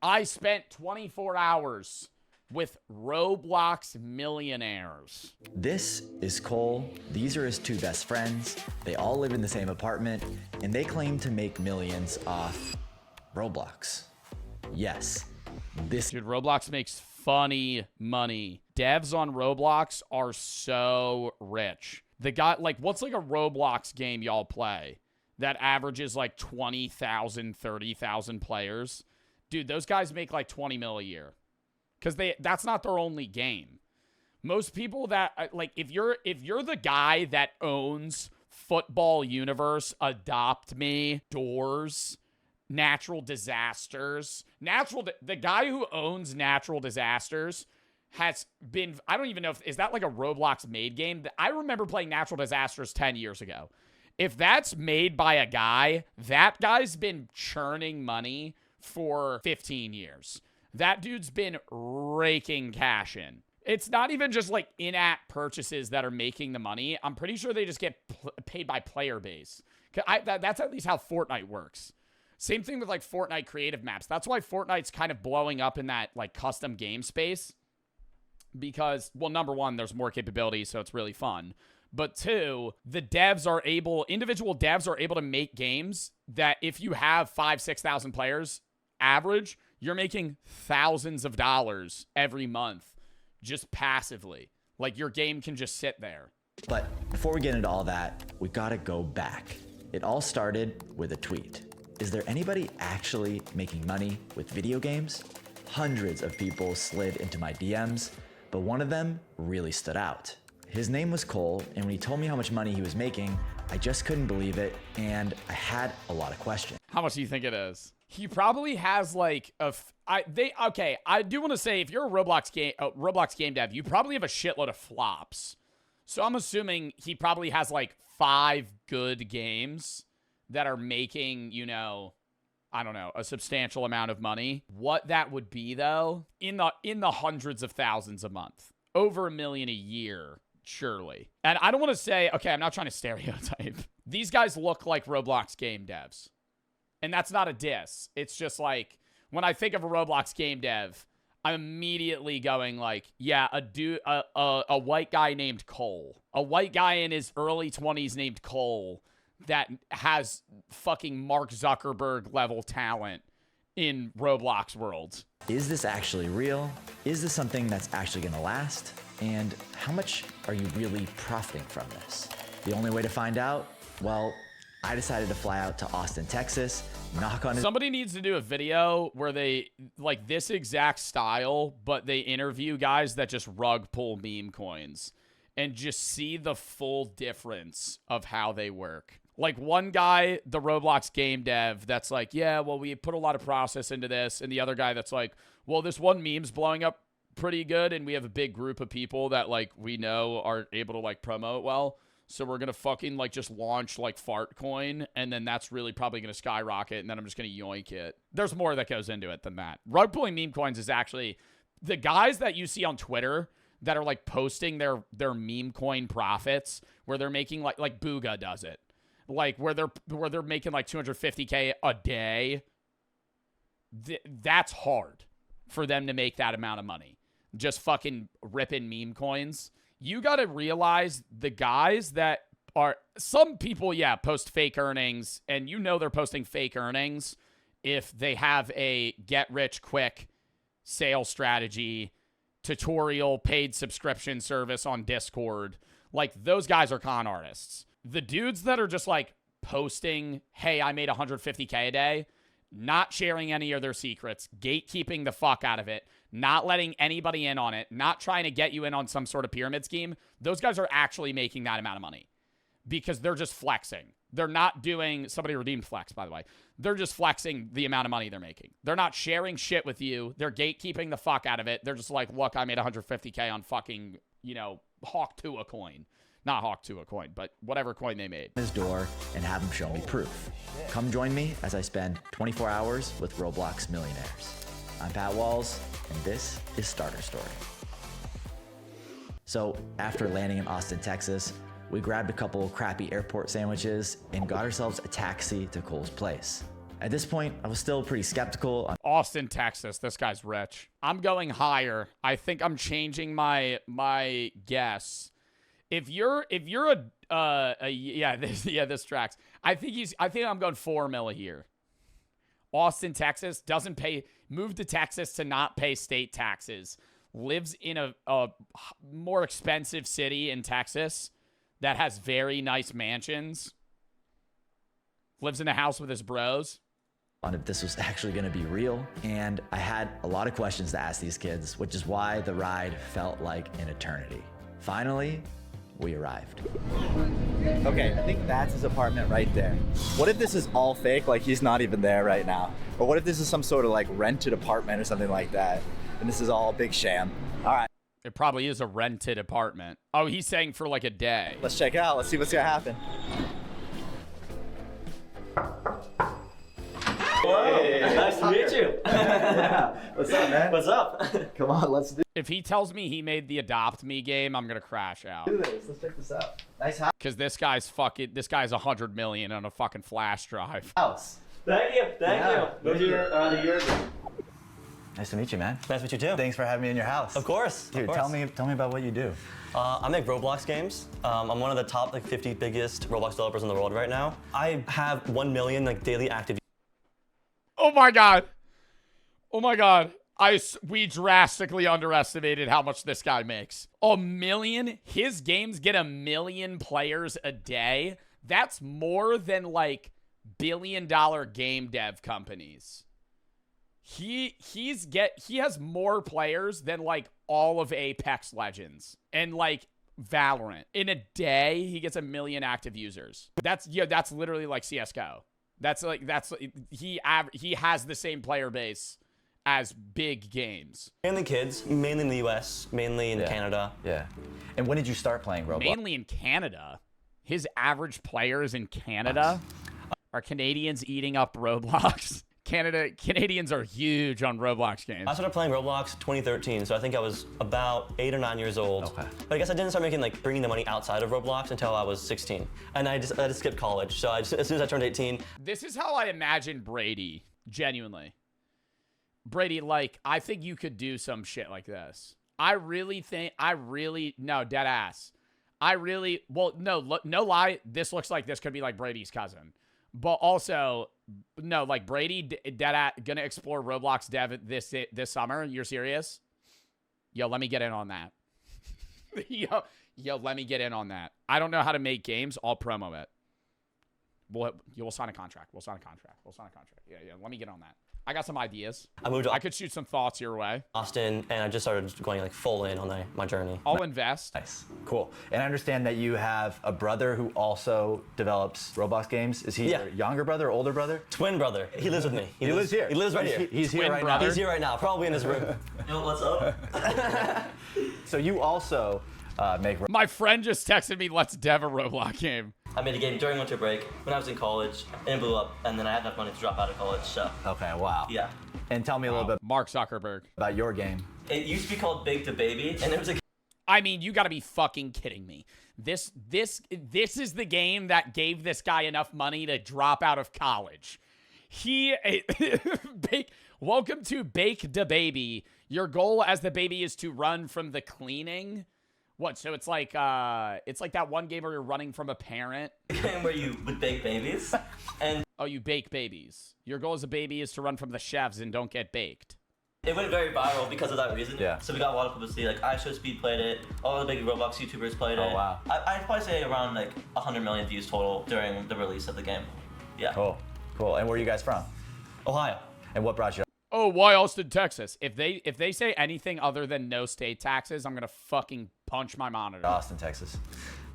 I spent 24 hours with Roblox Millionaires. This is Cole. These are his two best friends. They all live in the same apartment, and they claim to make millions off Roblox. Yes, this. Dude, Roblox makes funny money. Devs on Roblox are so rich. The guy, like, what's like a Roblox game y'all play that averages like 20,000, 30,000 players? Dude, those guys make like 20 mil a year. Because that's not their only game. Most people that, like, if you're the guy that owns Football Universe, Adopt Me, Doors, Natural Disasters, the guy who owns Natural Disasters has been, I don't even know if, is that like a Roblox made game? I remember playing Natural Disasters 10 years ago. If that's made by a guy, that guy's been churning money for 15 years. That dude's been raking cash in. It's not even just like in-app purchases that are making the money. I'm pretty sure they just get paid by player base. That's at least how Fortnite works. Same thing with like Fortnite creative maps. That's why Fortnite's kind of blowing up in that like custom game space. Because, well, number one, there's more capabilities, so it's really fun. But two, individual devs are able to make games that if you have 5,000, 6,000 players average, you're making thousands of dollars every month just passively. Like, your game can just sit there. But before we get into all that, we gotta go back. It all started with a tweet. Is there anybody actually making money with video games? Hundreds of people slid into my DMs, but one of them really stood out. His name was Cole, and when he told me how much money he was making, I just couldn't believe it, and I had a lot of questions. How much do you think it is? He probably has like I do want to say, if you're a Roblox game dev, you probably have a shitload of flops. So I'm assuming he probably has like 5 good games that are making, you know, I don't know, a substantial amount of money. What that would be though, in the hundreds of thousands a month, over $1 million a year, surely. And I don't want to say, okay, I'm not trying to stereotype. These guys look like Roblox game devs. And that's not a diss. It's just like, when I think of a Roblox game dev, I'm immediately going like, yeah, a white guy named Cole. A white guy in his early 20s named Cole that has fucking Mark Zuckerberg level talent in Roblox worlds. Is this actually real? Is this something that's actually gonna last? And how much are you really profiting from this? The only way to find out? Well, I decided to fly out to Austin, Texas, knock on his... Somebody needs to do a video where they, like this exact style, but they interview guys that just rug pull meme coins and just see the full difference of how they work. Like one guy, the Roblox game dev, that's like, yeah, well, we put a lot of process into this. And the other guy that's like, well, this one meme's blowing up pretty good, and we have a big group of people that, like, we know are able to, like, promote well. So we're going to fucking, like, just launch, like, fart coin, and then that's really probably going to skyrocket, and then I'm just going to yoink it. There's more that goes into it than that. Rug pulling meme coins is actually... The guys that you see on Twitter that are, like, posting their meme coin profits, where they're making, like Booga does it. Like, where they're making, like, $250K a day. That's hard for them to make that amount of money. Just fucking ripping meme coins. You got to realize the guys that are, some people, yeah, post fake earnings, and you know they're posting fake earnings if they have a get rich quick sales strategy, tutorial, paid subscription service on Discord. Like, those guys are con artists. The dudes that are just like posting, hey, I made $150K a day, not sharing any of their secrets, gatekeeping the fuck out of it, not letting anybody in on it, not trying to get you in on some sort of pyramid scheme, those guys are actually making that amount of money because they're just flexing. They're not doing, somebody redeemed flex, by the way. They're just flexing the amount of money they're making. They're not sharing shit with you. They're gatekeeping the fuck out of it. They're just like, look, I made $150K on fucking, you know, Hawk to a coin. Not Hawk to a coin, but whatever coin they made. His door and have him show me proof. Come join me as I spend 24 hours with Roblox Millionaires. I'm Pat Walls, and this is Starter Story. So after landing in Austin, Texas, we grabbed a couple crappy airport sandwiches and got ourselves a taxi to Cole's place. At this point, I was still pretty skeptical. Austin, Texas. This guy's rich. I'm going higher. I think I'm changing my guess. If you're this tracks. I think I'm going 4 mil here. Austin, Texas, doesn't pay, moved to Texas to not pay state taxes. Lives in a more expensive city in Texas that has very nice mansions. Lives in a house with his bros. On if this was actually going to be real, and I had a lot of questions to ask these kids, which is why the ride felt like an eternity. Finally, we arrived. Okay, I think that's his apartment right there. What if this is all fake, like he's not even there right now? Or what if this is some sort of like rented apartment or something like that, and this is all a big sham? All right. It probably is a rented apartment. Oh, he's saying for like a day. Let's check it out. Let's see what's gonna happen. Hey, nice to meet you. Yeah. What's up, man? What's up? Come on, let's do If he tells me he made the Adopt Me game, I'm gonna crash out. this. Let's check this out. Nice Because this guy's 100 million on a fucking flash drive. house. Thank you. Thank Yeah. you. Moved here around a year ago. Nice to meet you, man. Nice to meet you too. Thanks for having me in your house. Of course. Dude, of course. tell me about what you do. I make Roblox games. I'm one of the top 50 biggest Roblox developers in the world right now. I have 1 million daily active. Oh my god. Oh my god. We drastically underestimated how much this guy makes. 1 million? His games get 1 million players a day? That's more than like billion-dollar game dev companies. He has more players than like all of Apex Legends and like Valorant. In a day, he gets 1 million active users. That's literally like CS:GO. He has the same player base as big games. Mainly kids, mainly in the US, mainly in Canada. Yeah. And when did you start playing Roblox? Mainly in Canada. His average players in Canada are Canadians eating up Roblox. Canadians are huge on Roblox games. I started playing Roblox 2013, so I think I was about 8 or 9 years old. Okay. But I guess I didn't start making bringing the money outside of Roblox until I was 16, and I just skipped college. So as soon as I turned 18, This is how I imagine Brady, genuinely. Brady, I think you could do some shit like this. No, dead ass. No lie, this looks like this could be like Brady's cousin. But also, no, Brady gonna explore Roblox dev this summer. You're serious? Yo, let me get in on that. Yo, let me get in on that. I don't know how to make games. I'll promo it. We'll sign a contract. Yeah, let me get on that. I got some ideas. I could shoot some thoughts your way. Austin, and I just started going full in on my journey. I'll invest. Nice. Cool. And I understand that you have a brother who also develops Roblox games. Is he your younger brother or older brother? Twin brother. He lives with me. He lives here. He lives right here. He's here Twin right brother. now. He's here right now, probably in his room. Yo, what's up? So you also make. My friend just texted me, let's dev a Roblox game. I made a game during winter break when I was in college, and it blew up, and then I had enough money to drop out of college, so. Okay, wow. Yeah. And tell me a little bit Mark Zuckerberg. about your game. It used to be called Bake to Baby, and it was a I mean, you gotta be fucking kidding me. This is the game that gave this guy enough money to drop out of college. Welcome to Bake the Baby. Your goal as the baby is to run from the cleaning. What? So it's like that one game where you're running from a parent. game where you would bake babies, and Oh, you bake babies. Your goal as a baby is to run from the chefs and don't get baked. it went very viral because of that reason. Yeah. So we got a lot of publicity, iShowSpeed played it, all the big Roblox YouTubers played it. Oh, wow. I'd probably say around 100 million views total during the release of the game. Yeah. Cool. And where are you guys from? Ohio. And what brought you? Oh, why Austin, Texas? If they say anything other than no state taxes, I'm gonna fucking punch my monitor. Austin, Texas.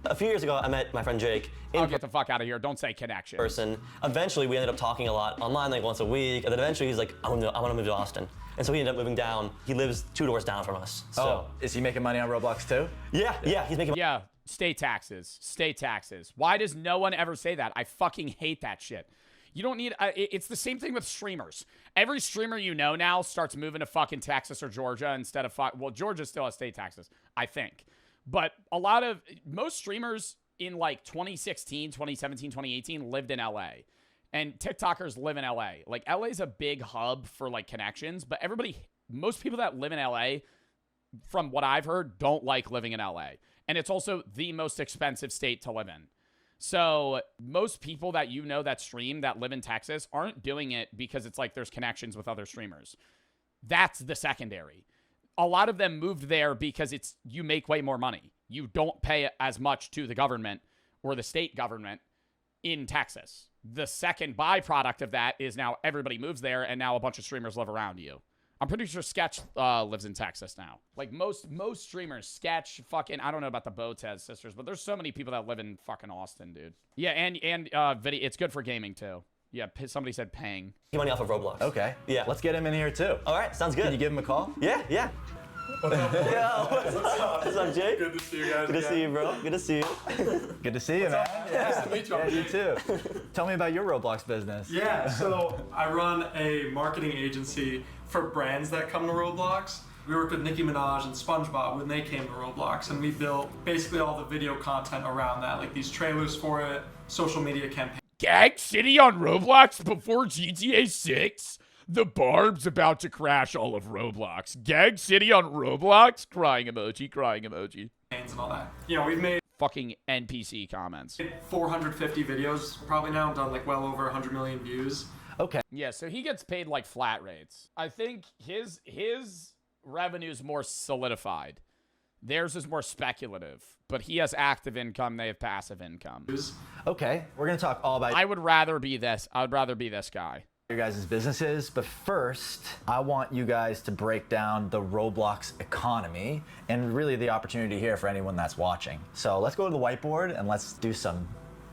A few years ago, I met my friend Jake I'll in get the fuck out of here. Don't say connection. person. Eventually, we ended up talking a lot online, once a week. And then eventually, he's like, I want to move to Austin. And so he ended up moving down. He lives 2 doors down from us. So, Is he making money on Roblox too? yeah, he's making. Yeah, state taxes. State taxes. Why does no one ever say that? I fucking hate that shit. You don't need, it's the same thing with streamers. Every streamer you know now starts moving to fucking Texas or Georgia instead of, well, Georgia still has state taxes, I think. But most streamers in 2016, 2017, 2018 lived in LA. And TikTokers live in LA. Like, LA is a big hub for, like, connections, but most people that live in LA, from what I've heard, don't like living in LA. And it's also the most expensive state to live in. So most people that you know that stream that live in Texas aren't doing it because it's like there's connections with other streamers. That's the secondary. A lot of them moved there because you make way more money. You don't pay as much to the government or the state government in Texas. The second byproduct of that is now everybody moves there, and now a bunch of streamers live around you. I'm pretty sure Sketch lives in Texas now. Like, most streamers, Sketch, fucking, I don't know about the Botez sisters, but there's so many people that live in fucking Austin, dude. Yeah, and video, it's good for gaming, too. Yeah, somebody said paying. Get money off of Roblox. Okay. Yeah. Let's get him in here too. All right, sounds good. Can you give him a call? Yeah, yeah. What's up, boys? What's up, Jake? Good to see you guys. Good to see you, bro. Good to see you. Good to see you, man. Nice to meet you. Yeah, you too. Tell me about your Roblox business. Yeah, so I run a marketing agency for brands that come to Roblox. We worked with Nicki Minaj and SpongeBob when they came to Roblox, and we built basically all the video content around that, like these trailers for it, social media campaigns. Gag City on Roblox before GTA 6? The Barb's about to crash all of Roblox. Gag City on Roblox? Crying emoji, crying emoji. And all that. You know, we've made Fucking NPC comments. 450 videos probably now, done like well over 100 million views. Okay. Yeah, so he gets paid like flat rates. I think his revenue is more solidified. Theirs is more speculative, but he has active income, they have passive income. Okay, we're gonna talk all about I would rather be this guy. your guys' businesses, but first, I want you guys to break down the Roblox economy and really the opportunity here for anyone that's watching. So let's go to the whiteboard and let's do some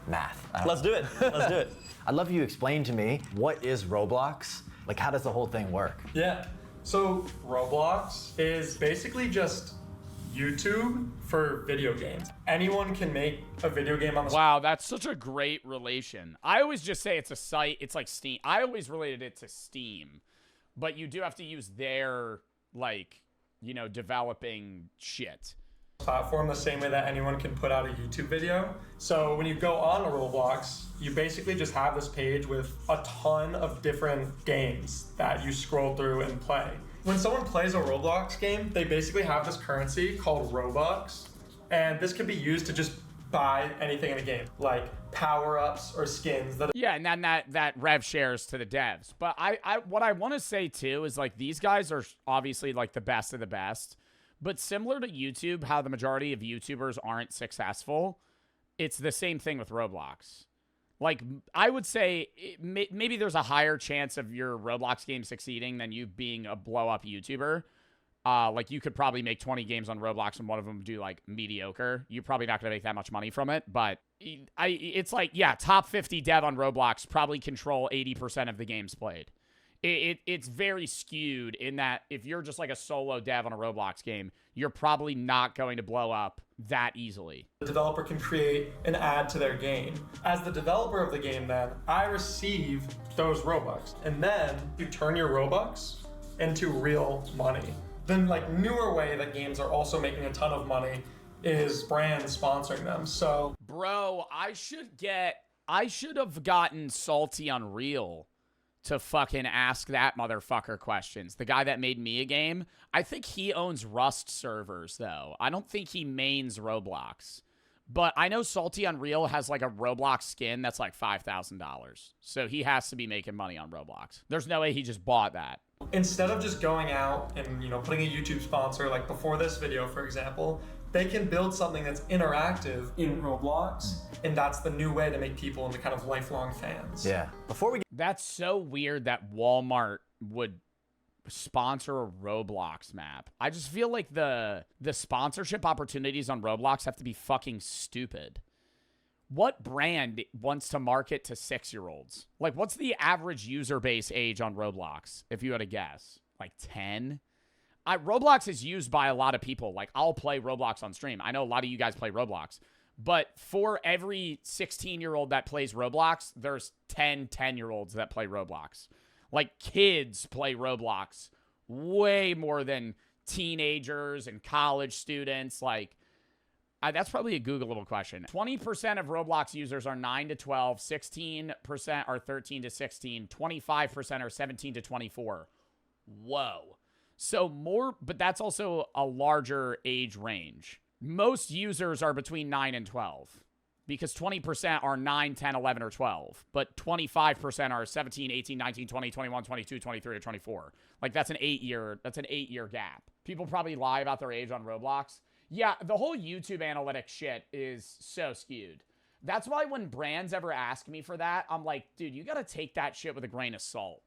math. Let's do it. Let's do it. I'd love you to explain to me, what is Roblox? Like, how does the whole thing work? Yeah. So Roblox is basically just YouTube for video games. Anyone can make a video game on the Wow, that's such a great relation. I always just say it's a site. It's like Steam. I always related it to Steam, but you do have to use their, like, you know, developing shit. platform the same way that anyone can put out a YouTube video. So when you go on Roblox, you basically just have this page with a ton of different games that you scroll through and play. When someone plays a Roblox game, they basically have this currency called Robux, and this can be used to just buy anything in a game, like power-ups or skins that. Yeah, and then that rev shares to the devs. But what I want to say too is, like, these guys are obviously like the best of the best. But similar to YouTube, how the majority of YouTubers aren't successful, it's the same thing with Roblox. Like, I would say maybe there's a higher chance of your Roblox game succeeding than you being a blow-up YouTuber. Like, you could probably make 20 games on Roblox and one of them do, like, mediocre. You're probably not going to make that much money from it. But it's like, yeah, top 50 dev on Roblox probably control 80% of the games played. It's very skewed in that if you're just like a solo dev on a Roblox game, you're probably not going to blow up that easily. The developer can create an ad to their game. As the developer of the game, then, I receive those Robux. And then you turn your Robux into real money. Then, like, newer way that games are also making a ton of money is brands sponsoring them. So, bro, I should have gotten Salty Unreal to fucking ask that motherfucker questions. The guy that made me a game. I think he owns Rust servers, though. I don't think he mains Roblox. But I know Salty Unreal has, like, a Roblox skin that's like $5,000. So he has to be making money on Roblox. There's no way he just bought that. instead of just going out and, you know, putting a YouTube sponsor, like before this video, for example, they can build something that's interactive in Roblox, and that's the new way to make people into kind of lifelong fans. Yeah. Before we get That's so weird that Walmart would sponsor a Roblox map. I just feel like the sponsorship opportunities on Roblox have to be fucking stupid. What brand wants to market to 6-year-olds? Like, what's the average user base age on Roblox, if you had to guess? Like 10? Roblox is used by a lot of people. Like, I'll play Roblox on stream. I know a lot of you guys play Roblox. But for every 16-year-old that plays Roblox, there's 10-year-olds that play Roblox. Like, kids play Roblox way more than teenagers and college students. Like, That's probably a Googleable question. 20% of Roblox users are 9 to 12, 16% are 13 to 16, 25% are 17 to 24. Whoa. So more, but that's also a larger age range. Most users are between 9 and 12 because 20% are 9, 10, 11, or 12, but 25% are 17, 18, 19, 20, 21, 22, 23, or 24. Like that's an 8-year gap. People probably lie about their age on Roblox. Yeah, the whole YouTube analytics shit is so skewed. That's why when brands ever ask me for that, I'm like, dude, you got to take that shit with a grain of salt.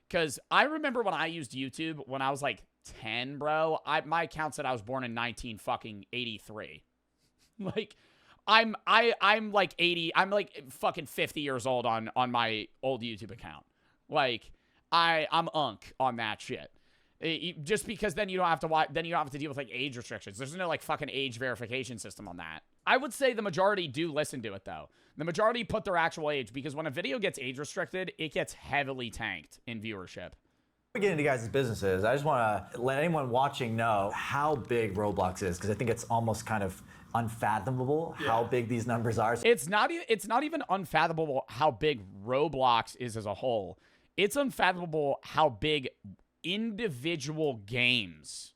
Because I remember when I used YouTube when I was like 10, bro, my account said I was born in 1983. Like, I'm like 80, I'm like fucking 50 years old on my old YouTube account. Like, I'm unk on that shit. Just because then you don't have to deal with like age restrictions. There's no like fucking age verification system on that. I would say the majority do listen to it though. The majority put their actual age because when a video gets age restricted, it gets heavily tanked in viewership. Before we get into guys' businesses, I just want to let anyone watching know how big Roblox is because I think it's almost kind of unfathomable how big these numbers are. It's not even unfathomable how big Roblox is as a whole. It's unfathomable how big individual games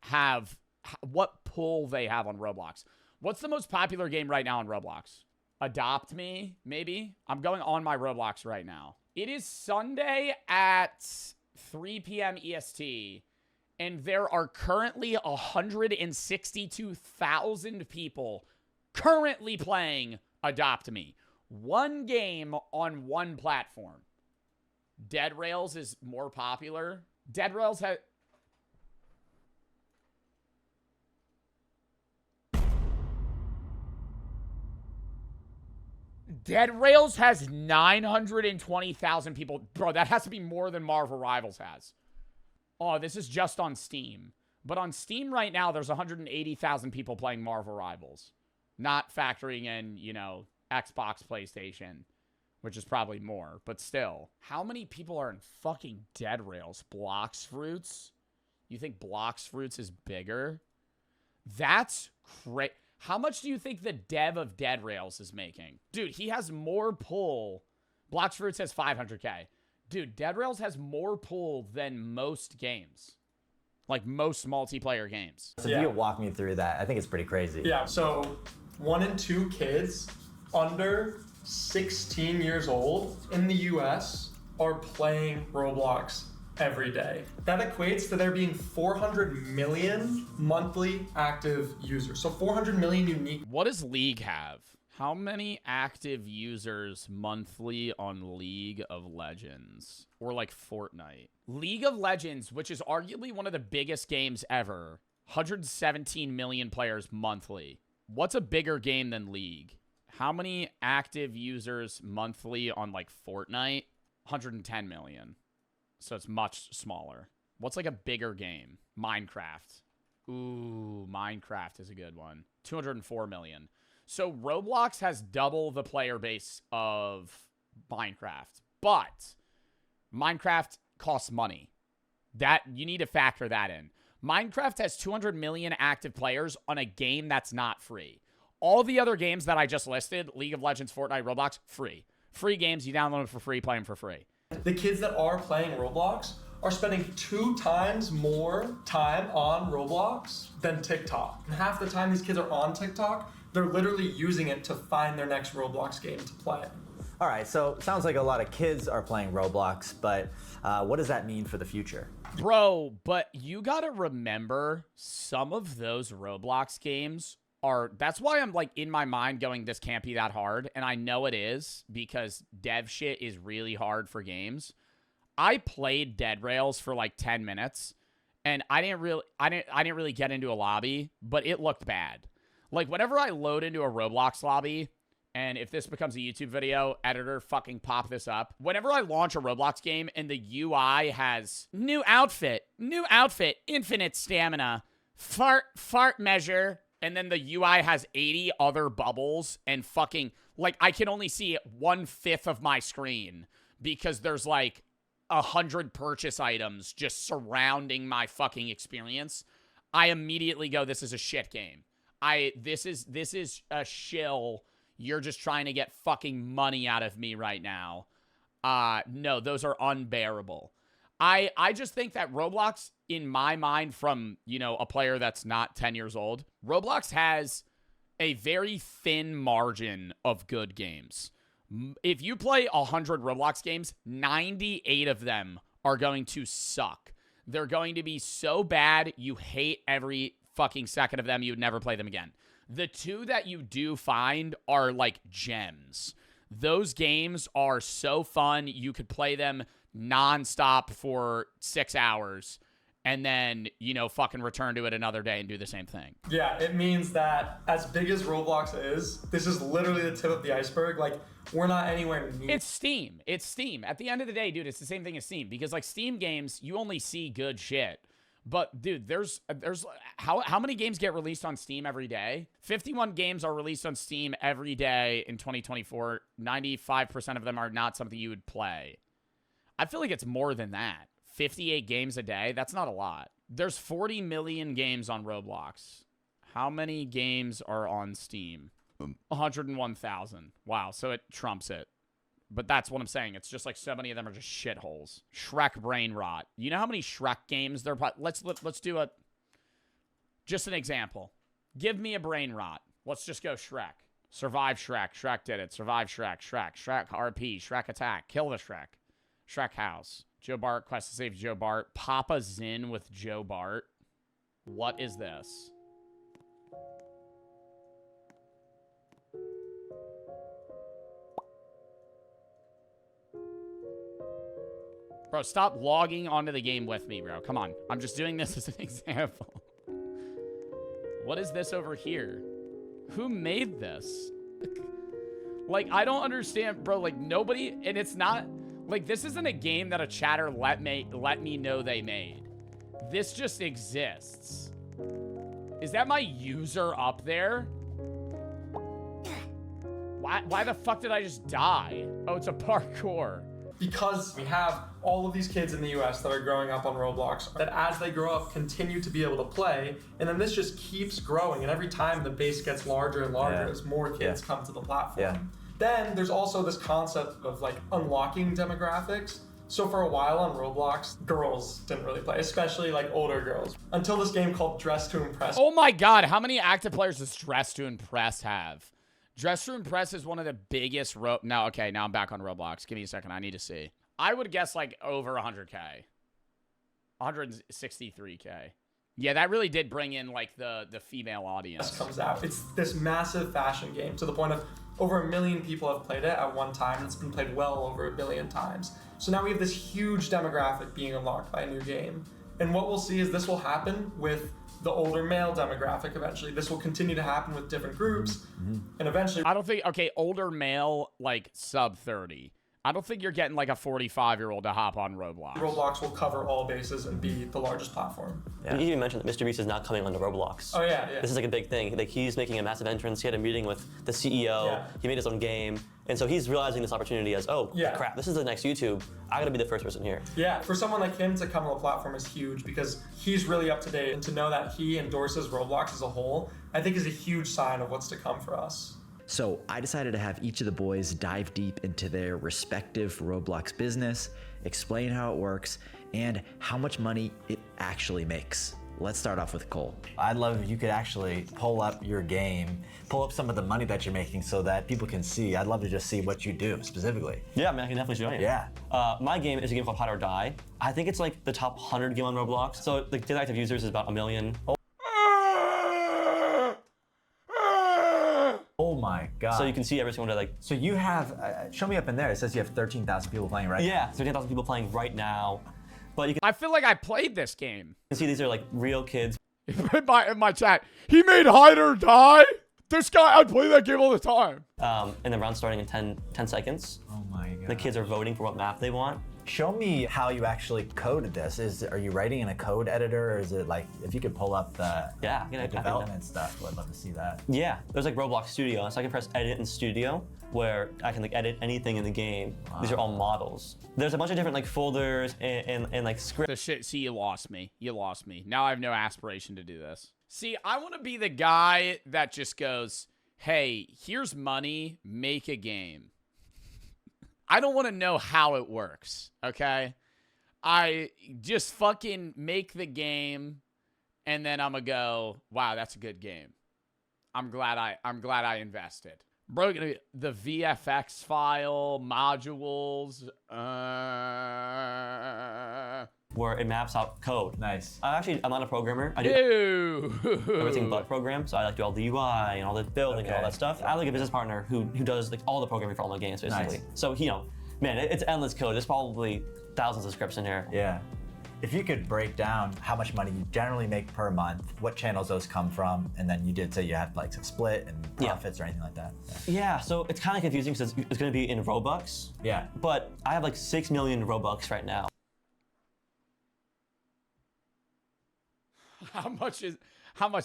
have, what pull they have on Roblox. What's the most popular game right now on Roblox? Adopt Me, maybe? I'm going on my Roblox right now. It is Sunday at 3 p.m. EST, and there are currently 162,000 people currently playing Adopt Me. One game on one platform. Dead Rails is more popular. Dead Rails has... Dead Rails has 920,000 people. Bro, that has to be more than Marvel Rivals has. Oh, this is just on Steam. But on Steam right now, there's 180,000 people playing Marvel Rivals. Not factoring in, you know, Xbox, PlayStation, which is probably more. But still, how many people are in fucking Dead Rails? Blox Fruits? You think Blox Fruits is bigger? That's crazy. How much do you think the dev of Dead Rails is making? Dude, he has more pull. Blox Fruits has 500K. Dude, Dead Rails has more pull than most games. Like most multiplayer games. So if you could walk me through that, I think it's pretty crazy. Yeah, so 1 in 2 kids under 16 years old in the US are playing Roblox every day. That equates to there being 400 million monthly active users. So 400 million unique. What does League have? How many active users monthly on League of Legends? Or like Fortnite? League of Legends, which is arguably one of the biggest games ever. 117 million players monthly. What's a bigger game than League? How many active users monthly on like Fortnite? 110 million. So it's much smaller. What's like a bigger game? Minecraft. Ooh, Minecraft is a good one. 204 million. So Roblox has double the player base of Minecraft. But Minecraft costs money. That you need to factor that in. Minecraft has 200 million active players on a game that's not free. All the other games that I just listed, League of Legends, Fortnite, Roblox, free. Free games, you download them for free, play them for free. The kids that are playing Roblox are spending 2 times more time on Roblox than TikTok. And half the time these kids are on TikTok, they're literally using it to find their next Roblox game to play. All right, so sounds like a lot of kids are playing Roblox, but what does that mean for the future? Bro, but you gotta remember some of those Roblox games that's why I'm like in my mind going, this can't be that hard. And I know it is because dev shit is really hard for games. I played Dead Rails for like 10 minutes and I didn't really get into a lobby, but it looked bad. Like whenever I load into a Roblox lobby, and if this becomes a YouTube video, editor, fucking pop this up. Whenever I launch a Roblox game and the UI has new outfit, infinite stamina, fart measure, and then the UI has 80 other bubbles and fucking, like, I can only see 1/5 of my screen because there's like 100 purchase items just surrounding my fucking experience. I immediately go, this is a shit game. this is a shill. You're just trying to get fucking money out of me right now. No, those are unbearable. I just think that Roblox, in my mind, from, you know, a player that's not 10 years old, Roblox has a very thin margin of good games. If you play 100 Roblox games, 98 of them are going to suck. They're going to be so bad, you hate every fucking second of them. You would never play them again. The 2 that you do find are like gems. Those games are so fun. You could play them nonstop for 6 hours and then, you know, fucking return to it another day and do the same thing. Yeah, it means that as big as Roblox is, this is literally the tip of the iceberg. Like, we're not anywhere near. It's Steam. It's Steam. At the end of the day, dude, it's the same thing as Steam, because like Steam games, you only see good shit. But dude, there's how many games get released on Steam every day? 51 games are released on Steam every day in 2024. 95% of them are not something you would play. I feel like it's more than that. 58 games a day, that's not a lot. There's 40 million games on Roblox. How many games are on Steam? 101,000. Wow, so it trumps it. But that's what I'm saying. It's just like so many of them are just shitholes. Shrek brain rot. You know how many Shrek games there are? Let's do just an example. Give me a brain rot. Let's just go Shrek. Survive Shrek. Shrek did it. Survive Shrek. Shrek RP. Shrek attack. Kill the Shrek. Shrek house. Joe Bart. Quest to save Joe Bart. Papa Zin with Joe Bart. What is this? Bro, stop logging onto the game with me, bro. Come on. I'm just doing this as an example. What is this over here? Who made this? Like, I don't understand, bro. Like, nobody... And it's not... Like, this isn't a game that a chatter let me know they made. This just exists. Is that my user up there? Why the fuck did I just die? Oh, it's a parkour. Because we have all of these kids in the US that are growing up on Roblox that as they grow up continue to be able to play, and then this just keeps growing, and every time the base gets larger and larger as more kids come to the platform. Then there's also this concept of like unlocking demographics. So for a while on Roblox, girls didn't really play, especially like older girls, until this game called Dress to Impress. Oh my god, how many active players does Dress to Impress have? Dress to Impress is one of the biggest now I'm back on Roblox. Give me a second. I need to see. I would guess like over 100K. 163K. Yeah, that really did bring in like the female audience. Comes out. It's this massive fashion game to the point of over 1 million people have played it at one time, and it's been played well over 1 billion times. So now we have this huge demographic being unlocked by a new game. And what we'll see is this will happen with the older male demographic eventually. This will continue to happen with different groups. And eventually... I don't think... Okay, older male, like sub 30. I don't think you're getting like a 45-year-old to hop on Roblox. Roblox will cover all bases and be the largest platform. Yeah. You even mentioned that Mr. Beast is not coming onto Roblox. Oh yeah. This is like a big thing. Like he's making a massive entrance. He had a meeting with the CEO. Yeah. He made his own game. And so he's realizing this opportunity as, oh crap, this is the next YouTube. I gotta be the first person here. Yeah, for someone like him to come on the platform is huge because he's really up to date, and to know that he endorses Roblox as a whole, I think is a huge sign of what's to come for us. So I decided to have each of the boys dive deep into their respective Roblox business, explain how it works, and how much money it actually makes. Let's start off with Cole. I'd love if you could actually pull up your game, pull up some of the money that you're making so that people can see. I'd love to just see what you do specifically. Yeah, I mean, I can definitely show you. Yeah. My game is a game called Hide or Die. I think it's like the top 100 game on Roblox. So the daily active users is about 1 million. Oh my God. So you can see every single day, like. So you have, show me up in there. It says you have 13,000 people playing right now. Yeah, 13,000 people playing right now. But you can I feel like I played this game. see these are like real kids. in my chat, he made Hide or Die? This guy, I'd play that game all the time. And the round starting in 10 seconds. Oh my God. The kids are voting for what map they want. Show me how you actually coded this. Are you writing in a code editor, or is it like, if you could pull up the development stuff, I'd love to see that. Yeah, there's like Roblox Studio, so I can press edit in Studio, where I can like edit anything in the game. Wow. These are all models. There's a bunch of different like folders and like scripts. The shit, see, you lost me. You lost me. Now I have no aspiration to do this. See, I want to be the guy that just goes, hey, here's money, make a game. I don't want to know how it works, okay? I just fucking make the game, and then I'm gonna go, wow, that's a good game. I'm glad I invested. Bro, the VFX file, modules, where it maps out code. Nice. I'm not a programmer. I do everything but program, so I like do all the UI and all the building and all that stuff. I have like a business partner who does like all the programming for all my games, basically. Nice. So, you know, man, it's endless code. There's probably thousands of scripts in there. Yeah. If you could break down how much money you generally make per month, what channels those come from, and then you did say you had like some split and profits or anything like that. Yeah, so it's kind of confusing because it's going to be in Robux. Yeah. But I have like 6 million Robux right now. How much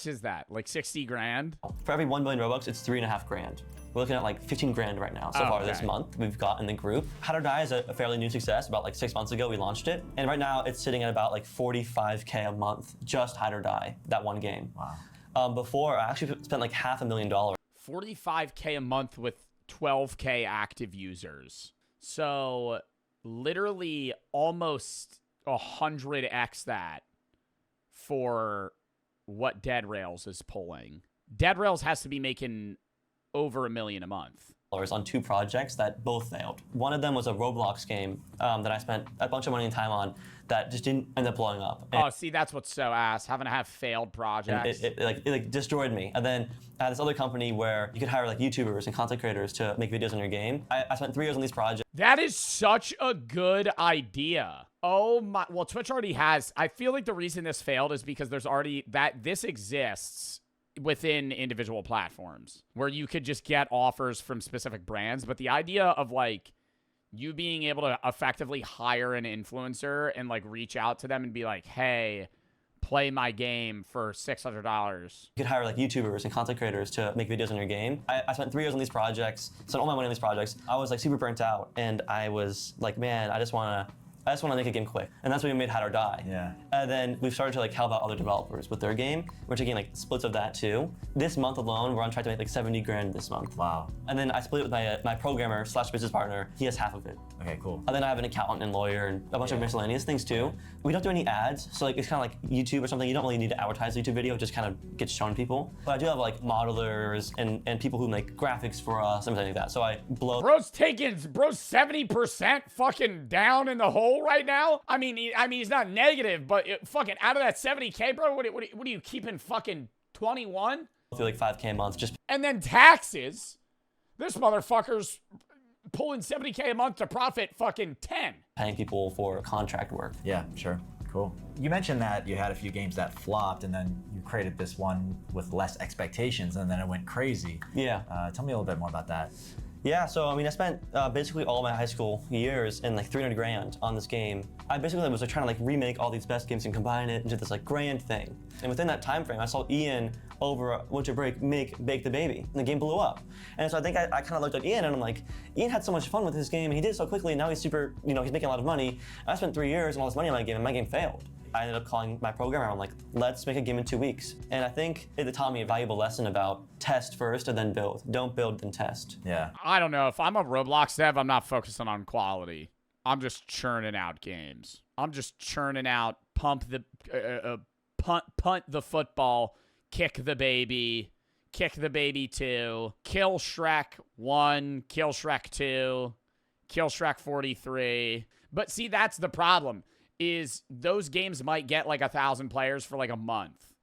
is that? Like 60 grand? For every 1 million Robux, it's 3.5 grand. We're looking at like 15 grand right now so far this month we've got in the group. How to Die is a fairly new success. About like 6 months ago we launched it. And right now it's sitting at about like 45K a month, just Hide or Die, that one game. Wow. Before I actually spent like $500,000. 45K a month with 12K active users. So literally almost 100x that for what Dead Rails is pulling. Dead Rails has to be making over $1 million a month. On 2 projects that both failed. One of them was a Roblox game that I spent a bunch of money and time on that just didn't end up blowing up. Oh, see, that's what's so ass, having to have failed projects. It destroyed me. And then I had this other company where you could hire like YouTubers and content creators to make videos on your game. I spent 3 years on these projects. That is such a good idea. Oh my, well, Twitch already has. I feel like the reason this failed is because there's already, this exists within individual platforms where you could just get offers from specific brands. But the idea of like you being able to effectively hire an influencer and like reach out to them and be like, hey, play my game for $600. You could hire like YouTubers and content creators to make videos on your game. I spent 3 years on these projects, spent all my money on these projects. I was like super burnt out and I was like, man, I just want to make a game quick. And that's when we made Hide or Die. Yeah. And then we've started to like help out other developers with their game. We're taking like splits of that too. This month alone, we're on track to make like 70 grand this month. Wow. And then I split it with my programmer / business partner. He has half of it. Okay, cool. And then I have an accountant and lawyer and a bunch of miscellaneous things too. We don't do any ads, so like it's kind of like YouTube or something. You don't really need to advertise a YouTube video, it just kind of gets shown to people. But I do have like modelers and people who make graphics for us and everything like that. So I blow. Bro's 70% fucking down in the hole right now. I mean, he's not negative, but fucking out of that 70K, bro, what are you keeping fucking 21? Through like 5K a month, just. And then taxes. This motherfucker's pulling 70K a month to profit fucking 10. Paying people for contract work. Yeah, sure. Cool. You mentioned that you had a few games that flopped and then you created this one with less expectations and then it went crazy. Yeah. Tell me a little bit more about that. Yeah, so I mean, I spent basically all my high school years and like 300 grand on this game. I basically was like trying to like remake all these best games and combine it into this like grand thing. And within that time frame, I saw Ian over winter break make Bake the Baby, and the game blew up. And so I think I kind of looked at Ian and I'm like, Ian had so much fun with his game and he did it so quickly and now he's super, he's making a lot of money. I spent 3 years and all this money on my game and my game failed. I ended up calling my programmer. I'm like, let's make a game in 2 weeks. And I think it taught me a valuable lesson about test first and then build. Don't build, then test. Yeah. I don't know. If I'm a Roblox dev, I'm not focusing on quality. I'm just churning out games. I'm just churning out punt the football, kick the baby 2, kill Shrek 1, kill Shrek 2, kill Shrek 43. But see, that's the problem. Is those games might get like 1,000 players for like a month.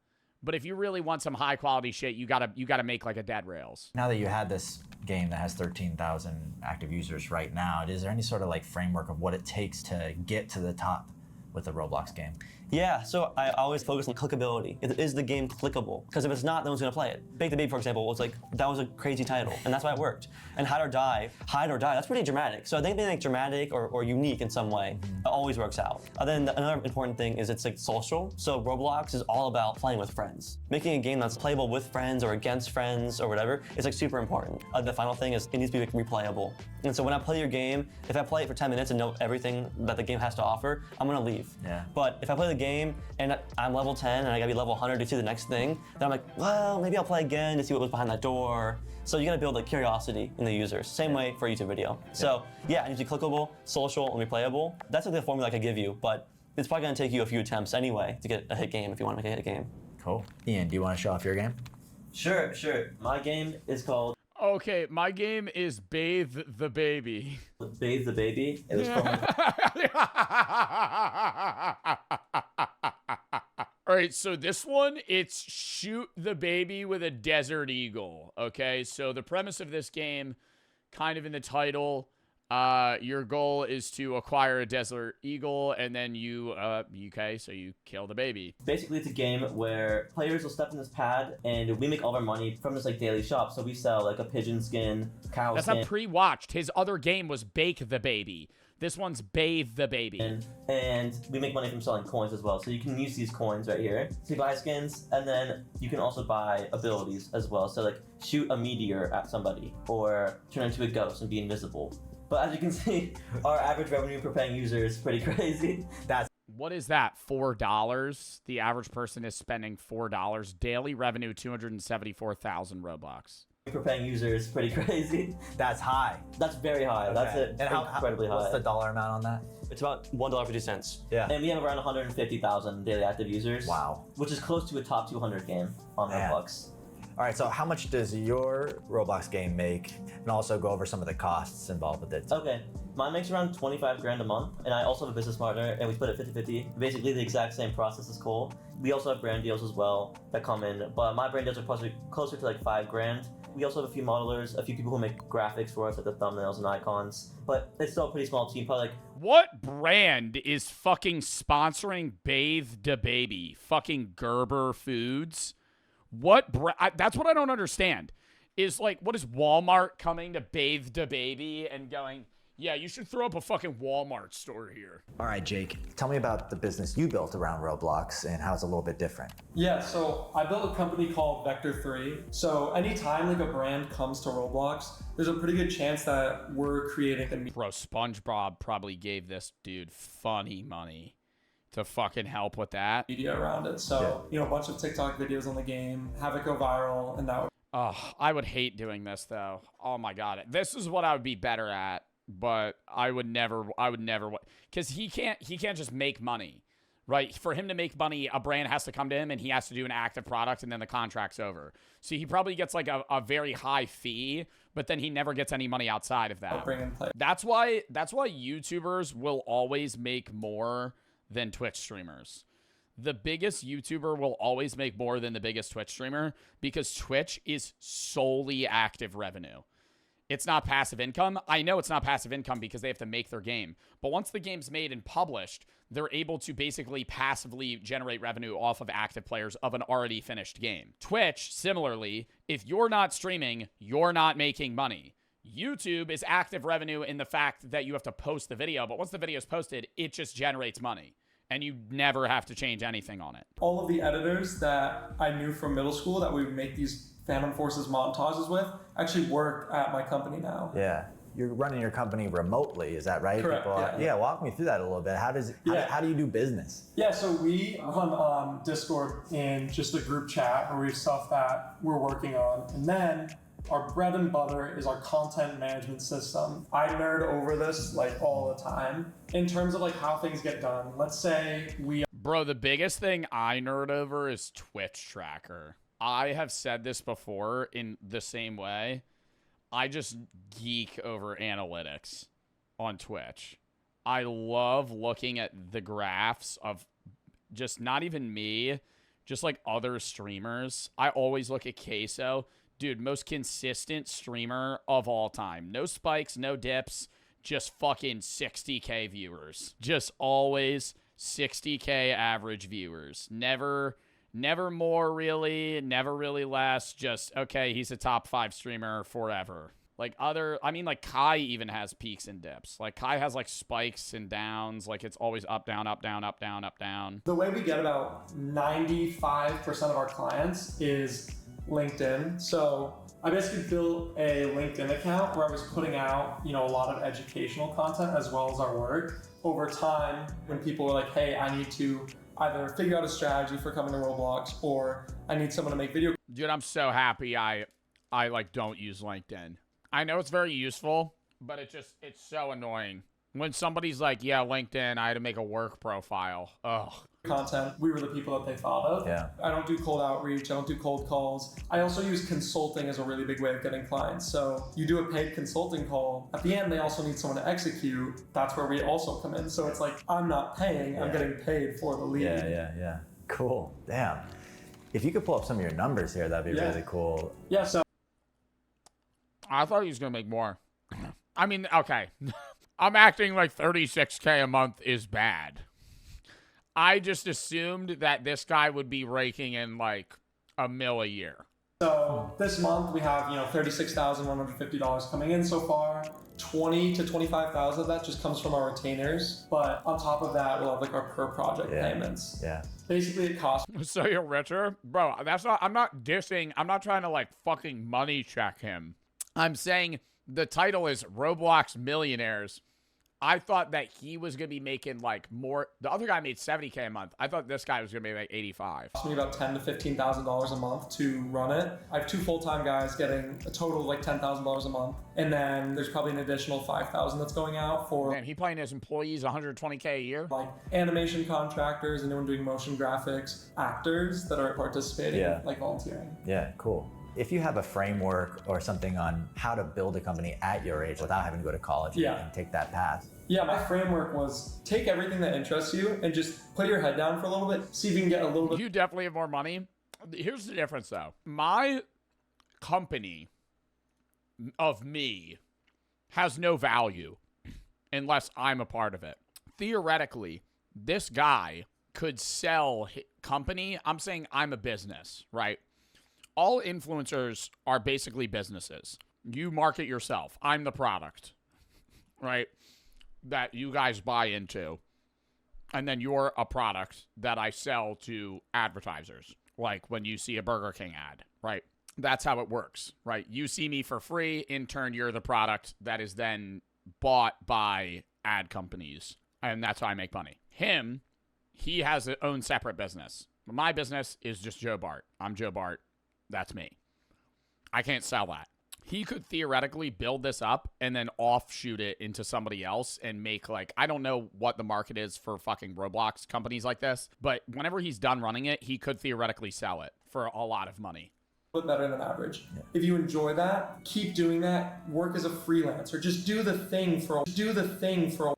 But if you really want some high quality shit, you gotta make like a Dead Rails. Now that you had this game that has 13,000 active users right now, is there any sort of like framework of what it takes to get to the top with the Roblox game? Yeah, so I always focus on clickability. Is the game clickable? Because if it's not, no one's gonna play it. Bake the Baby, for example, was like, that was a crazy title, and that's why it worked. And hide or die, that's pretty dramatic. So I think being like dramatic or unique in some way always works out. Then another important thing is it's like social. So Roblox is all about playing with friends. Making a game that's playable with friends or against friends or whatever is like super important. The final thing is it needs to be like, replayable. And so when I play your game, if I play it for 10 minutes and know everything that the game has to offer, I'm gonna leave. Yeah. But if I play the game and I'm level 10 and I gotta be level 100 to see the next thing, then I'm like, well, maybe I'll play again to see what was behind that door. So you gotta build like curiosity in the users. Same way for a YouTube video. So yeah, it needs to be clickable, social, and replayable. That's like the formula I could give you, but it's probably gonna take you a few attempts anyway to get a hit game if you wanna make a hit game. Cool. Ian, do you want to show off your game? Sure. My game is called Okay, my game is Bathe the Baby. Bathe the Baby. It was from All right, so this one, it's shoot the baby with a desert eagle. Okay, so the premise of this game, kind of in the title, your goal is to acquire a desert eagle, and then you kill the baby. Basically, it's a game where players will step in this pad, and we make all of our money from this like daily shop. So we sell like a pigeon skin, cow That's skin. not pre-watched. His other game was Bake the Baby. This one's Bathe the Baby. And we make money from selling coins as well. So you can use these coins right here to buy skins, and then you can also buy abilities as well. So like shoot a meteor at somebody, or turn into a ghost and be invisible. But as you can see, our average revenue per paying user is pretty crazy. What is that? $4? The average person is spending $4. Daily revenue, 274,000 Robux. Per paying user is pretty crazy. That's high. That's very high. Okay. That's And incredibly high. What's the dollar amount on that? It's about $1.50. Yeah. And we have around 150,000 daily active users. Wow. Which is close to a top 200 game on Man. Roblox. All right, so how much does your Roblox game make? And also go over some of the costs involved with it. Okay, mine makes around 25 grand a month, and I also have a business partner, and we split it 50-50. Basically the exact same process as Cole. We also have brand deals as well that come in, but my brand deals are possibly closer to like 5 grand. We also have a few modelers, a few people who make graphics for us, like the thumbnails and icons, but it's still a pretty small team, probably like... What brand is fucking sponsoring Bathe the Baby? Fucking Gerber Foods? What that's what I don't understand. Is like, what is Walmart coming to Bathe the Baby and going, yeah, you should throw up a fucking Walmart store here. All right, Jake, tell me about the business you built around Roblox and how it's a little bit different. Yeah, so I built a company called Vector 3. So anytime like a brand comes to Roblox, there's a pretty good chance that we're creating a Bro, SpongeBob probably gave this dude funny money to fucking help with that. media around it. So, you know, a bunch of TikTok videos on the game, have it go viral, and that would Oh, I would hate doing this though. Oh my god. This is what I would be better at, but I would never cuz he can't just make money. Right? For him to make money, a brand has to come to him and he has to do an active product and then the contract's over. So he probably gets like a very high fee, but then he never gets any money outside of that. bring in play. That's why YouTubers will always make more than Twitch streamers. The biggest YouTuber will always make more than the biggest Twitch streamer because Twitch is solely active revenue. It's not passive income. I know it's not passive income because they have to make their game. But once the game's made and published, they're able to basically passively generate revenue off of active players of an already finished game. Twitch, similarly, if you're not streaming, you're not making money. YouTube is active revenue in the fact that you have to post the video, but once the video is posted, it just generates money. And you never have to change anything on it. All of the editors that I knew from middle school that we would make these Phantom Forces montages with actually work at my company now. Yeah. You're running your company remotely, is that right? Correct, yeah. Walk me through that a little bit. How do you do business? Yeah, so we run on Discord in just a group chat where we have stuff that we're working on. And then our bread and butter is our content management system. I nerd over this like all the time in terms of like how things get done. Let's say Bro, the biggest thing I nerd over is Twitch tracker. I have said this before in the same way. I just geek over analytics on Twitch. I love looking at the graphs of just not even me, just like other streamers. I always look at Queso. Dude, most consistent streamer of all time. No spikes, no dips, just fucking 60K viewers. Just always 60K average viewers. Never more really, never really less. Just, okay, he's a top 5 streamer forever. Like like Kai even has peaks and dips. Like Kai has like spikes and downs. Like it's always up, down, up, down, up, down, up, down. The way we get about 95% of our clients is LinkedIn. So I basically built a LinkedIn account where I was putting out, a lot of educational content as well as our work. Over time, when people were like, hey, I need to either figure out a strategy for coming to Roblox, or I need someone to make video. Dude, I'm so happy I like don't use LinkedIn. I know it's very useful, but it's so annoying. When somebody's like, yeah, LinkedIn, I had to make a work profile. Ugh. Content, we were the people that they thought of. Yeah. I don't do cold outreach, I don't do cold calls. I also use consulting as a really big way of getting clients. So you do a paid consulting call. At the end, they also need someone to execute. That's where we also come in. So it's like, I'm not paying, I'm getting paid for the lead. Yeah. Cool. Damn. If you could pull up some of your numbers here, that'd be really cool. Yeah, so I thought he was going to make more. I mean, okay. I'm acting like 36K a month is bad. I just assumed that this guy would be raking in like $1 million a year. So this month we have, $36,150 coming in so far. 20 to 25,000 of that just comes from our retainers. But on top of that, we'll have like our per project payments. Yeah. Basically it costs. So you're richer? Bro, I'm not dissing. I'm not trying to like fucking money check him. I'm saying the title is Roblox Millionaires. I thought that he was going to be making like more. The other guy made 70K a month. I thought this guy was going to be like 85. It costs me about $10,000 to $15,000 a month to run it. I have 2 full-time guys getting a total of like $10,000 a month. And then there's probably an additional $5,000 that's going out for. Man, he paying his employees 120K a year? Like animation contractors, anyone doing motion graphics, actors that are participating, like volunteering. Yeah, cool. If you have a framework or something on how to build a company at your age without having to go to college and take that path. Yeah, my framework was take everything that interests you and just put your head down for a little bit, see if you can get a little bit. You definitely have more money. Here's the difference though. My company of me has no value unless I'm a part of it. Theoretically, this guy could sell his company. I'm saying I'm a business, right? All influencers are basically businesses. You market yourself. I'm the product, right? That you guys buy into. And then you're a product that I sell to advertisers. Like when you see a Burger King ad, right? That's how it works, right? You see me for free. In turn, you're the product that is then bought by ad companies. And that's how I make money. He has his own separate business. My business is just Joe Bart. I'm Joe Bart. That's me. I can't sell that. He could theoretically build this up and then offshoot it into somebody else and make like, I don't know what the market is for fucking Roblox companies like this, but whenever he's done running it, he could theoretically sell it for a lot of money. Better than average. If you enjoy that, keep doing that. Work as a freelancer. Just do the thing for a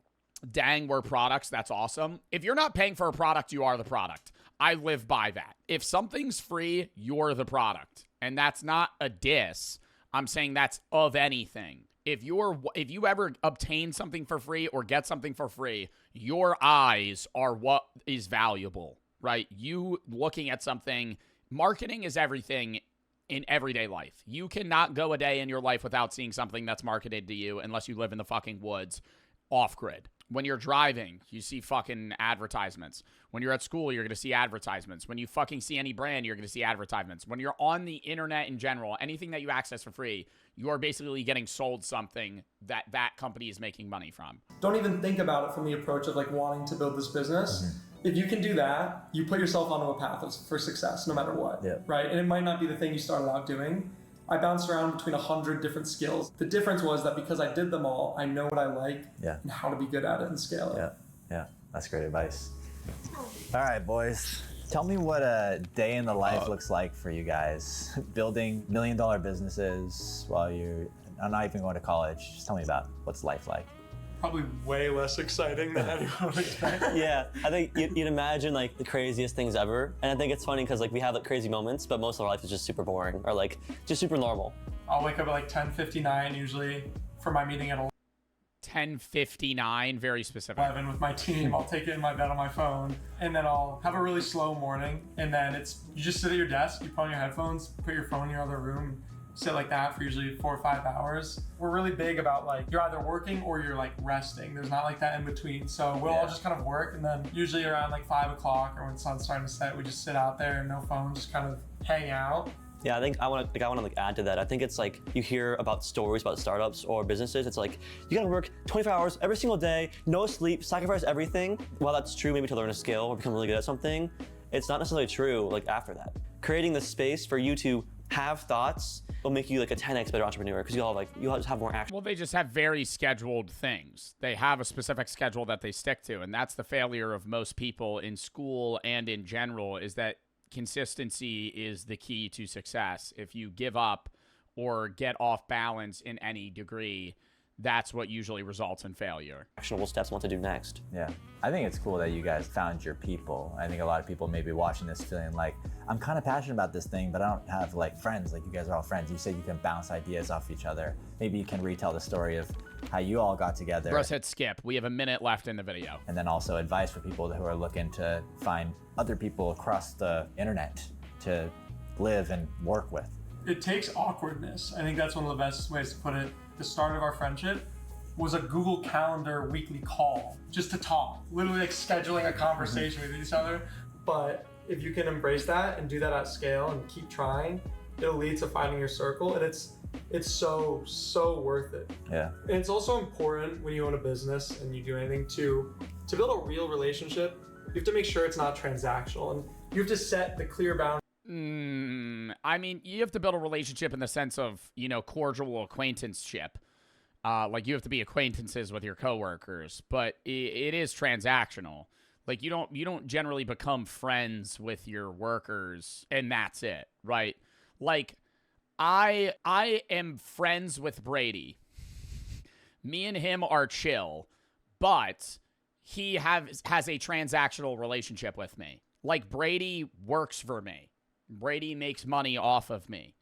Dang, we're products. That's awesome. If you're not paying for a product, you are the product. I live by that. If something's free, you're the product. And that's not a diss. I'm saying that's of anything. If you ever obtain something for free or get something for free, your eyes are what is valuable, right? You looking at something, marketing is everything in everyday life. You cannot go a day in your life without seeing something that's marketed to you unless you live in the fucking woods off-grid. When you're driving, you see fucking advertisements. When you're at school, you're going to see advertisements. When you fucking see any brand, you're going to see advertisements. When you're on the internet in general, anything that you access for free, you are basically getting sold something that company is making money from. Don't even think about it from the approach of like wanting to build this business. If you can do that, you put yourself onto a path for success no matter what, right? And it might not be the thing you started out doing. I bounced around between 100 different skills. The difference was that because I did them all, I know what I like and how to be good at it and scale it. Yeah, that's great advice. All right, boys. Tell me what a day in the life looks like for you guys. Building $1 million businesses while you're not even going to college. Just tell me about what's life like. Probably way less exciting than anyone would expect. Yeah, I think you'd imagine like the craziest things ever. And I think it's funny because like we have like crazy moments, but most of our life is just super boring or like just super normal. I'll wake up at like 10:59 usually for my meeting at 10:59, very specific. 11 with my team. I'll take it in my bed on my phone, and then I'll have a really slow morning. And then you just sit at your desk, you put on your headphones, put your phone in your other room, sit like that for usually 4 or 5 hours. We're really big about like you're either working or you're like resting. There's not like that in between. So we'll all just kind of work, and then usually around like 5 o'clock or when the sun's starting to set, we just sit out there, no phone, just kind of hang out. Yeah, I think I want to add to that. I think it's like you hear about stories about startups or businesses. It's like you gotta work 24 hours every single day, no sleep, sacrifice everything. While that's true, maybe to learn a skill or become really good at something, it's not necessarily true. Like after that, creating the space for you to have thoughts will make you like a 10x better entrepreneur because you'll just have more action. Well, they just have very scheduled things. They have a specific schedule that they stick to, and that's the failure of most people in school and in general, is that consistency is the key to success. If you give up or get off balance in any degree, that's what usually results in failure. Actionable steps on what to do next. Yeah, I think it's cool that you guys found your people. I think a lot of people may be watching this feeling like, I'm kind of passionate about this thing, but I don't have like friends. Like you guys are all friends. You said you can bounce ideas off each other. Maybe you can retell the story of how you all got together. Russ, hit skip. We have a minute left in the video. And then also advice for people who are looking to find other people across the internet to live and work with. It takes awkwardness. I think that's one of the best ways to put it. The start of our friendship was a Google Calendar weekly call just to talk, literally like scheduling a conversation with each other. But if you can embrace that and do that at scale and keep trying, it'll lead to finding your circle, and it's so worth it. Yeah. And it's also important when you own a business and you do anything to build a real relationship. You have to make sure it's not transactional, and you have to set the clear boundaries. I mean, you have to build a relationship in the sense of, cordial acquaintanceship. Like you have to be acquaintances with your coworkers, but it is transactional. Like you don't generally become friends with your workers and that's it, right? Like I am friends with Brady. Me and him are chill, but he has a transactional relationship with me. Like Brady works for me. Brady makes money off of me.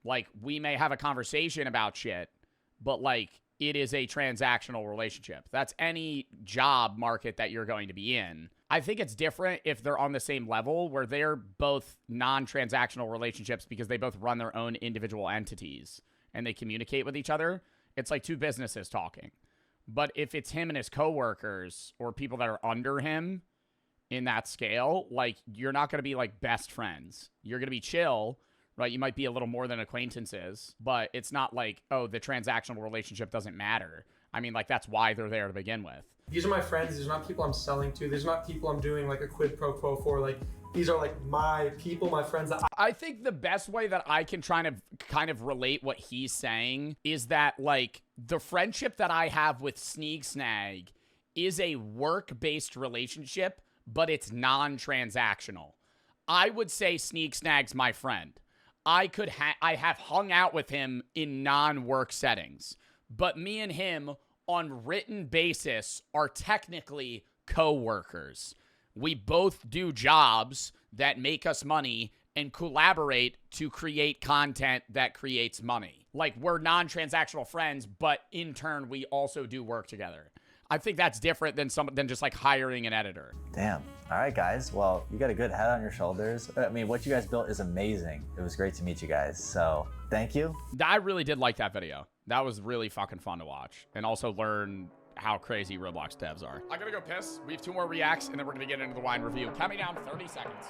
Like, we may have a conversation about shit, but, like, it is a transactional relationship. That's any job market that you're going to be in. I think it's different if they're on the same level where they're both non-transactional relationships because they both run their own individual entities and they communicate with each other. It's like two businesses talking. But if it's him and his coworkers or people that are under him in that scale, like, you're not going to be like best friends. You're going to be chill, right? You might be a little more than acquaintances, but it's not like, oh, the transactional relationship doesn't matter. I mean, like, that's why they're there to begin with. These are my friends. These are not people I'm selling to. These are not people I'm doing like a quid pro quo for. Like, these are like my people, my friends. I think the best way that I can try to kind of relate what he's saying is that, like, the friendship that I have with Sneak Snag is a work-based relationship, but it's non-transactional. I would say Sneak Snag's my friend. I have hung out with him in non-work settings, but me and him on written basis are technically co-workers. We both do jobs that make us money and collaborate to create content that creates money. Like, we're non-transactional friends, but in turn, we also do work together. I think that's different than just like hiring an editor. Damn. All right, guys. Well, you got a good head on your shoulders. I mean, what you guys built is amazing. It was great to meet you guys. So thank you. I really did like that video. That was really fucking fun to watch and also learn how crazy Roblox devs are. I gotta go piss. We have 2 more reacts and then we're gonna get into the wine review. Count me down 30 seconds.